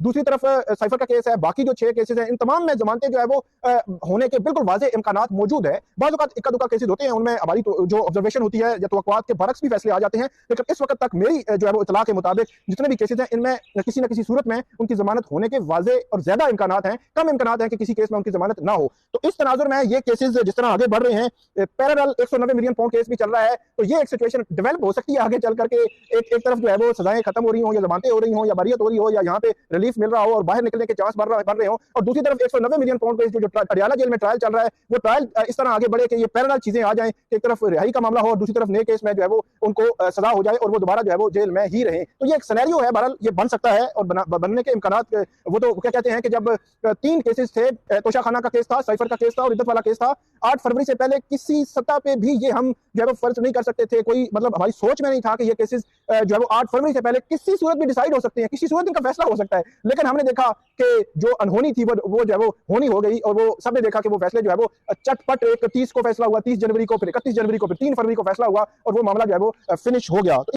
दूसरी तरफ साइफर का केस है, बाकी जो 6 केसेस हैं, इन तमाम में जमानतें जो है वो होने के बिल्कुल वाज़ेह इम्कानात मौजूद है। बाज़ औक़ात इक्का-दुक्का केसेस होते हैं, उनमें हमारी तो जो ऑब्जर्वेशन होती है या तवक्कुआत के बरअक्स भी फैसले आ जाते हैं। लेकिन इस वक़्त तक मेरी जो है वो इत्तला के मुताबिक जितने भी केसेस हैं, इनमें किसी न किसी सूरत में उनकी ज़मानत होने के वाज़ेह और ज़्यादा इम्कानात हैं, कम इम्कानात हैं कि किसी केस में उनकी ज़मानत ना हो। तो इस तनाज़ुर में ये केसेस जिस तरह आगे बढ़ रहे हैं, पैरेलल 190 मिलियन पाउंड केस भी चल रहा है, तो ये एक सिचुएशन डेवलप हो सकती है आगे चल करके। एक तरफ जो है वो सज़ाएँ खत्म हो रही हों या ज़मानतें हो रही हों या बरियत हो रही हो या यहाँ पे रिलीफ मिल रहा हो और बाहर निकलने के चांस बढ़ रहे हों, और दूसरी तरफ 190 मिलियन पाउंड केस जो अडयाला जेल में ट्रायल चल रहा है, वो ट्रायल इस तरह आगे बढ़े कि ये पैरेलल चीज़ें आ जाएँ कि एक तरफ रिहाई का मामला हो और दूसरी तरफ नए केस में जो है वो उनको सज़ा हो जाए और वो दोबारा जो है वो जेल में ही रहें। तो ये एक सिनेरियो है, बहरहाल ये बन सकता है और बनने के इम्कानात वो तो क्या कहते हैं कि जब 3 केसेस थे, तोशाखाना का केस था, साइफर का केस था और इद्दत वाला केस था, 8 फरवरी से पहले किसी सतह पे भी ये हम जो है वो फर्ज नहीं कर सकते थे। कोई मतलब हमारी सोच में नहीं था कि ये केसेस जो है वो 8 फरवरी से पहले किसी सूरत में डिसाइड हो सकते हैं, किसी सूरत इनका फैसला हो सकता है। लेकिन हमने देखा कि जो अनहोनी थी वो जो है वो होनी हो गई और वो सबने देखा कि वो फैसले जो है वो चटपट 31 को फैसला हुआ, 30 जनवरी को, फिर 31 जनवरी को, फिर 3 फरवरी को फैसला हुआ और वो मामला जो है वो फिनिश हो गया।